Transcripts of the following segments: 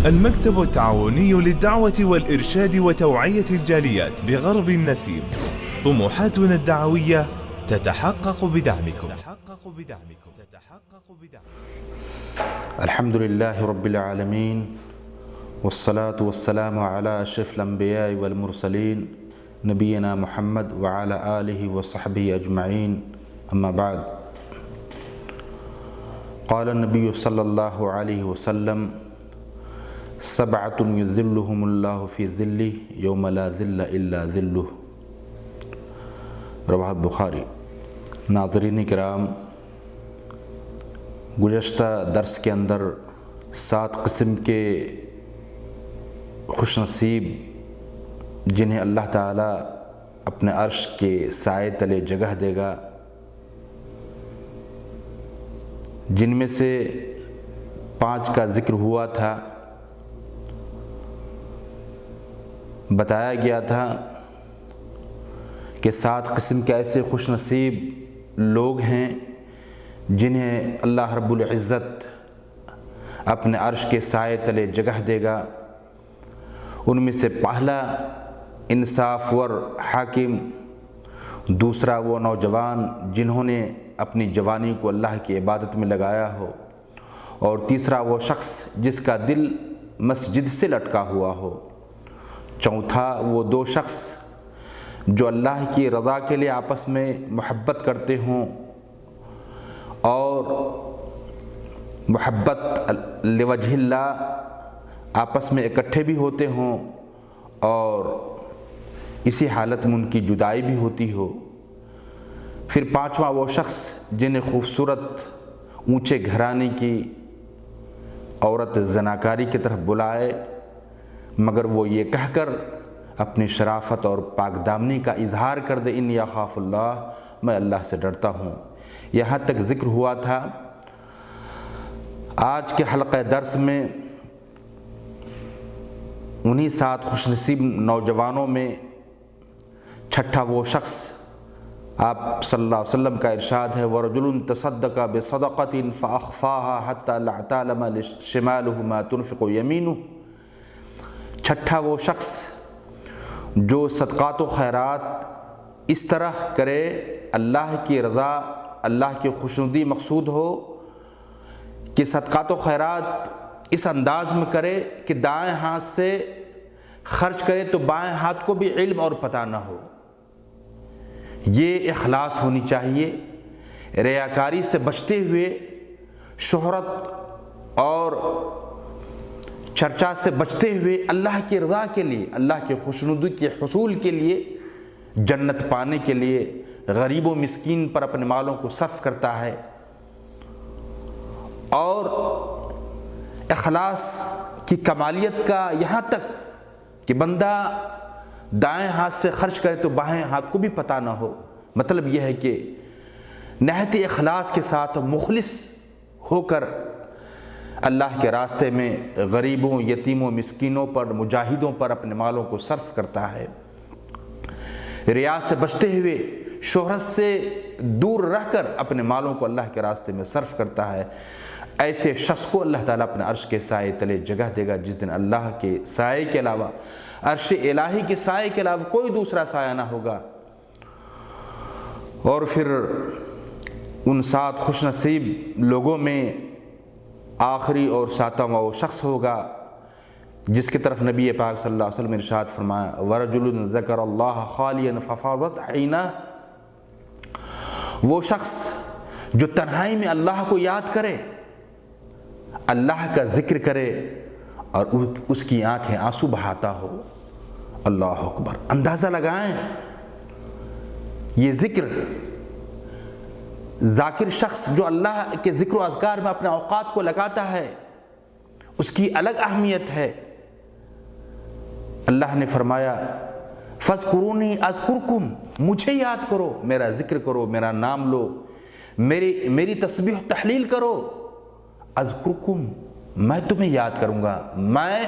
المكتب التعاوني للدعوة والإرشاد وتوعية الجاليات بغرب النسيم. طموحاتنا الدعوية تتحقق بدعمكم. الحمد لله رب العالمين والصلاة والسلام على أشرف الأنبياء والمرسلين نبينا محمد وعلى آله وصحبه أجمعين. أما بعد، قال النبي صلى الله عليه وسلم: سبعة يذلهم الله في ظله يوم لا ظل إلا ظله. رواه بخاری۔ ناظرین کرام، گزشتہ درس کے اندر 7 قسم کے خوش نصیب جنہیں اللہ تعالیٰ اپنے عرش کے سائے تلے جگہ دے گا، جن میں سے 5 کا ذکر ہوا تھا۔ بتایا گیا تھا کہ 7 قسم کے ایسے خوش نصیب لوگ ہیں جنہیں اللہ رب العزت اپنے عرش کے سائے تلے جگہ دے گا۔ ان میں سے پہلا انصاف ور حاکم، دوسرا وہ نوجوان جنہوں نے اپنی جوانی کو اللہ کی عبادت میں لگایا ہو، اور تیسرا وہ شخص جس کا دل مسجد سے لٹکا ہوا ہو، چوتھا وہ 2 شخص جو اللہ کی رضا کے لیے آپس میں محبت کرتے ہوں اور محبت لوجہ اللہ آپس میں اکٹھے بھی ہوتے ہوں، اور اسی حالت میں ان کی جدائی بھی ہوتی ہو۔ پھر 5واں وہ شخص جنہیں خوبصورت اونچے گھرانے کی عورت زناکاری کی طرف بلائے، مگر وہ یہ کہہ کر اپنی شرافت اور پاک دامنی کا اظہار کر دے: انی اخاف اللہ، میں اللہ سے ڈرتا ہوں۔ یہاں تک ذکر ہوا تھا۔ آج کے حلقہ درس میں انہی 7 خوش نصیب نوجوانوں میں چھٹا وہ شخص، آپ صلی اللہ علیہ وسلم کا ارشاد ہے: وَرَجُلٌ تَصَدَّقَ بِصَدَقَةٍ فَأَخْفَاهَا حَتَّى لَا تَعْلَمَ شِمَالُهُ مَا تُنْفِقُ يَمِينُهُ۔ چھٹا وہ شخص جو صدقات و خیرات اس طرح کرے اللہ کی رضا، اللہ کی خوشنودی مقصود ہو، کہ صدقات و خیرات اس انداز میں کرے کہ دائیں ہاتھ سے خرچ کرے تو بائیں ہاتھ کو بھی علم اور پتہ نہ ہو۔ یہ اخلاص ہونی چاہیے، ریاکاری سے بچتے ہوئے، شہرت اور چرچا سے بچتے ہوئے، اللہ کی رضا کے لیے، اللہ کے خوشنودی کے حصول کے لیے، جنت پانے کے لیے غریب و مسکین پر اپنے مالوں کو صرف کرتا ہے۔ اور اخلاص کی کمالیت کا یہاں تک کہ بندہ دائیں ہاتھ سے خرچ کرے تو بائیں ہاتھ کو بھی پتہ نہ ہو۔ مطلب یہ ہے کہ نہایت اخلاص کے ساتھ مخلص ہو کر اللہ کے راستے میں غریبوں، یتیموں، مسکینوں پر، مجاہدوں پر اپنے مالوں کو صرف کرتا ہے۔ ریا سے بچتے ہوئے، شہرت سے دور رہ کر اپنے مالوں کو اللہ کے راستے میں صرف کرتا ہے۔ ایسے شخص کو اللہ تعالیٰ اپنے عرش کے سائے تلے جگہ دے گا، جس دن اللہ کے سائے کے علاوہ، عرش الہی کے سائے کے علاوہ کوئی دوسرا سایہ نہ ہوگا۔ اور پھر ان 7 خوش نصیب لوگوں میں آخری اور 7واں وہ شخص ہوگا جس کی طرف نبی پاک صلی اللہ علیہ وسلم نے ارشاد فرمایا: وَرَجُلٌ ذَكَرَ اللَّهَ خَالِيًا فَفَاضَتْ عَيْنَاهُ۔ وہ شخص جو تنہائی میں اللہ کو یاد کرے، اللہ کا ذکر کرے، اور اس کی آنکھیں آنسو بہاتا ہو۔ اللہ اکبر! اندازہ لگائیں، یہ ذکر، ذاکر شخص جو اللہ کے ذکر و اذکار میں اپنے اوقات کو لگاتا ہے، اس کی الگ اہمیت ہے۔ اللہ نے فرمایا: فَاذْكُرُونِي أَذْكُرْكُمْ، مجھے یاد کرو، میرا ذکر کرو، میرا نام لو، میری تسبیح تحلیل کرو۔ اذکرکم، میں تمہیں یاد کروں گا، میں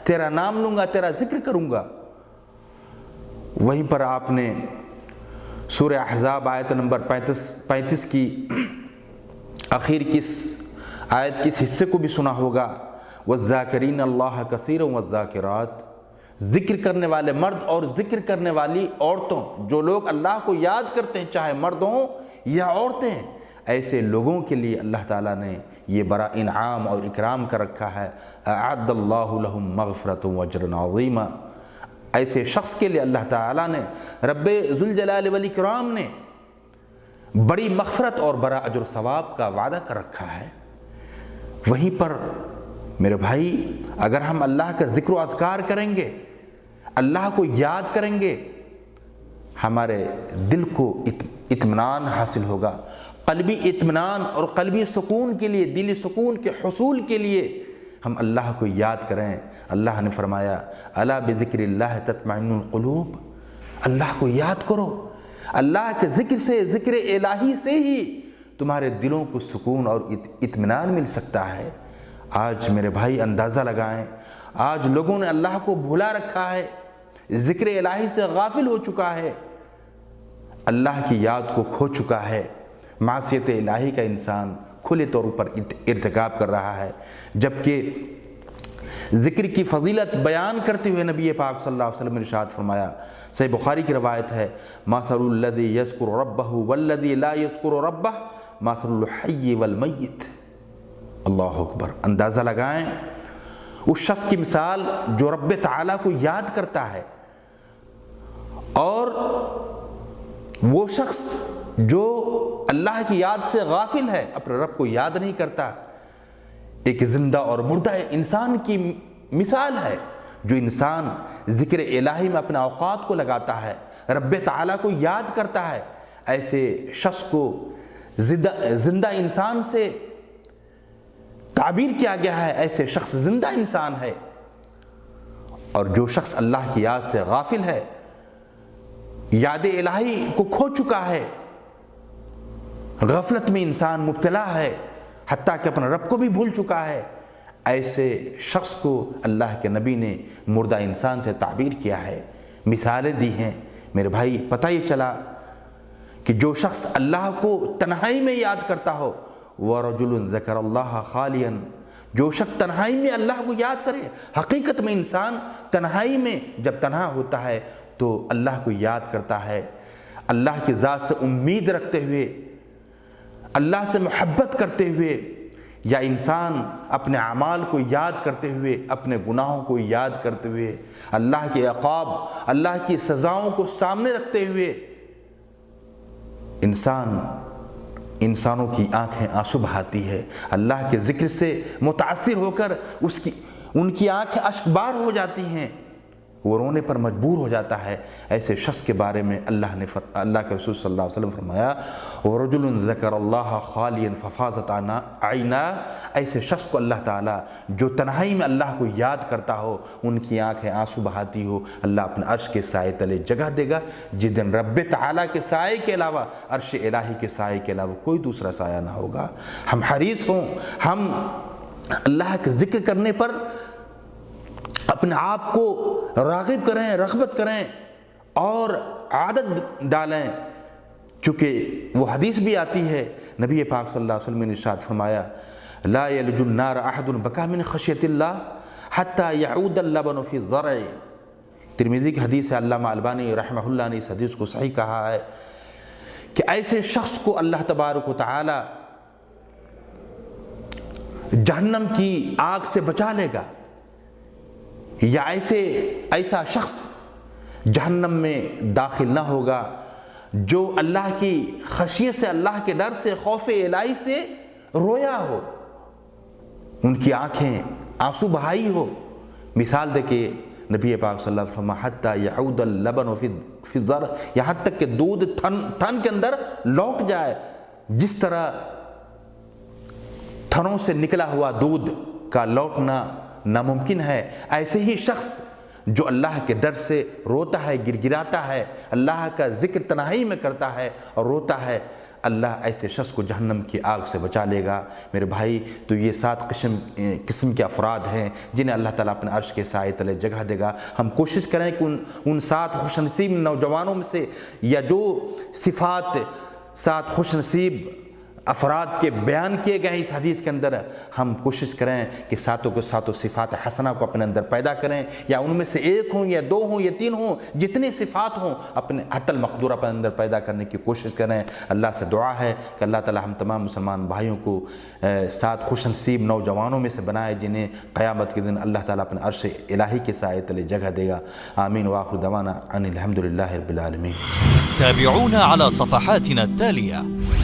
تیرا نام لوں گا، تیرا ذکر کروں گا۔ وہیں پر آپ نے سورہ احزاب آیت نمبر 35 کی آخر کی آیت کے اس حصے کو بھی سنا ہوگا: والذاکرین اللہ کثیرا والذاکرات، ذکر کرنے والے مرد اور ذکر کرنے والی عورتوں، جو لوگ اللہ کو یاد کرتے ہیں چاہے مرد ہوں یا عورتیں، ایسے لوگوں کے لیے اللہ تعالیٰ نے یہ بڑا انعام اور اکرام کر رکھا ہے۔ اعد اللہ لہم مغفرۃ واجرا عظیما، ایسے شخص کے لیے اللہ تعالیٰ نے، رب ذوالجلال والاکرام نے بڑی مغفرت اور بڑا اجر و ثواب کا وعدہ کر رکھا ہے۔ وہیں پر میرے بھائی، اگر ہم اللہ کا ذکر و اذکار کریں گے، اللہ کو یاد کریں گے، ہمارے دل کو اطمینان حاصل ہوگا، قلبی اطمینان اور قلبی سکون کے لیے، دلی سکون کے حصول کے لیے ہم اللہ کو یاد کریں۔ اللہ نے فرمایا الا بذکر اللہ تطمئن القلوب، اللہ کو یاد کرو، اللہ کے ذکر سے، ذکر الہی سے ہی تمہارے دلوں کو سکون اور اطمینان مل سکتا ہے۔ آج میرے بھائی اندازہ لگائیں، آج لوگوں نے اللہ کو بھولا رکھا ہے، ذکر الہی سے غافل ہو چکا ہے، اللہ کی یاد کو کھو چکا ہے، معصیت الہی کا انسان کھلے طور پر ارتکاب کر رہا ہے۔ جبکہ ذکر کی فضیلت بیان کرتے ہوئے نبی پاک صلی اللہ علیہ وسلم نے ارشاد فرمایا، صحیح بخاری کی روایت ہے، مثل الذی یذکر ربہ والذی لا یذکر ربہ مثل الحی والمیت۔ اللہ اکبر، اندازہ لگائیں اس شخص کی مثال جو رب تعالیٰ کو یاد کرتا ہے، اور وہ شخص جو اللہ کی یاد سے غافل ہے، اپنے رب کو یاد نہیں کرتا۔ ایک زندہ اور مردہ انسان کی مثال ہے۔ جو انسان ذکر الہی میں اپنے اوقات کو لگاتا ہے، رب تعالیٰ کو یاد کرتا ہے، ایسے شخص کو زندہ انسان سے تعبیر کیا گیا ہے، ایسے شخص زندہ انسان ہے۔ اور جو شخص اللہ کی یاد سے غافل ہے، یاد الہی کو کھو چکا ہے، غفلت میں انسان مبتلا ہے، حتیٰ کہ اپنے رب کو بھی بھول چکا ہے، ایسے شخص کو اللہ کے نبی نے مردہ انسان سے تعبیر کیا ہے، مثالیں دی ہیں۔ میرے بھائی، پتہ یہ چلا کہ جو شخص اللہ کو تنہائی میں یاد کرتا ہو، وَرَجُلٌ ذَكَرَ اللَّهَ خَالِيًا، جو شخص تنہائی میں اللہ کو یاد کرے، حقیقت میں انسان تنہائی میں جب تنہا ہوتا ہے تو اللہ کو یاد کرتا ہے، اللہ کی ذات سے امید رکھتے ہوئے، اللہ سے محبت کرتے ہوئے، یا انسان اپنے اعمال کو یاد کرتے ہوئے، اپنے گناہوں کو یاد کرتے ہوئے، اللہ کے عقاب، اللہ کی سزاؤں کو سامنے رکھتے ہوئے، انسانوں کی آنکھیں آنسو بہاتی ہے، اللہ کے ذکر سے متاثر ہو کر ان کی آنکھیں اشک بار ہو جاتی ہیں، وہ رونے پر مجبور ہو جاتا ہے۔ ایسے شخص کے بارے میں اللہ کے رسول صلی اللہ علیہ وسلم فرمایا، وَرَجُلٌ ذَكَرَ اللَّهَ خَالِيًا فَفَاضَتْ عَيْنَاهُ، ایسے شخص کو اللہ تعالیٰ جو تنہائی میں اللہ کو یاد کرتا ہو، ان کی آنکھیں آنسو بہاتی ہو، اللہ اپنے عرش کے سائے تلے جگہ دے گا، جس دن رب تعالیٰ کے سائے کے علاوہ، عرش الہی کے سائے کے علاوہ کوئی دوسرا سایہ نہ ہوگا۔ ہم حریص ہوں، ہم اللہ کے ذکر کرنے پر اپنے آپ کو راغب کریں، رغبت کریں اور عادت ڈالیں، چونکہ وہ حدیث بھی آتی ہے، نبی پاک صلی اللہ علیہ وسلم نے ارشاد فرمایا، لا یلج النار احد بکا من خشیت اللہ حتی یعود اللبن فی الضرع۔ ترمذی کی حدیث ہے، علامہ البانی رحمہ اللہ نے اس حدیث کو صحیح کہا ہے کہ ایسے شخص کو اللہ تبارک و تعالی جہنم کی آگ سے بچا لے گا، یا ایسا شخص جہنم میں داخل نہ ہوگا جو اللہ کی خشیت سے، اللہ کے ڈر سے، خوف الہی سے رویا ہو، ان کی آنکھیں آنسو بہائی ہو۔ مثال دے کے نبی پاک صلی اللہ علیہ وسلم، حتی یعود اللبن فی الضرع، یہاں تک کہ دودھ تھن کے اندر لوٹ جائے، جس طرح تھنوں سے نکلا ہوا دودھ کا لوٹنا ناممکن ہے، ایسے ہی شخص جو اللہ کے ڈر سے روتا ہے، گڑگڑاتا ہے، اللہ کا ذکر تنہائی میں کرتا ہے اور روتا ہے، اللہ ایسے شخص کو جہنم کی آگ سے بچا لے گا۔ میرے بھائی، تو یہ 7 قسم کے افراد ہیں جنہیں اللہ تعالیٰ اپنے عرش کے سائے تلے جگہ دے گا۔ ہم کوشش کریں کہ ان 7 خوش نصیب نوجوانوں میں سے، یا جو صفات 7 خوش نصیب افراد کے بیان کیے گئے اس حدیث کے اندر ہم کوشش کریں کہ ساتوں کے ساتوں صفات حسنہ کو اپنے اندر پیدا کریں، یا ان میں سے ایک ہوں یا دو ہوں یا تین ہوں، جتنی صفات ہوں اپنے حتی المقدور اپنے اندر پیدا کرنے کی کوشش کریں۔ اللہ سے دعا ہے کہ اللہ تعالی ہم تمام مسلمان بھائیوں کو سات خوش نصیب نوجوانوں میں سے بنائے جنہیں قیامت کے دن اللہ تعالیٰ اپنے عرش الہی کے سائے تلے جگہ دے گا۔ آمین وآخر دعوانا ان الحمد للہ رب العالمین۔ تابعونا على صفحاتنا التالية.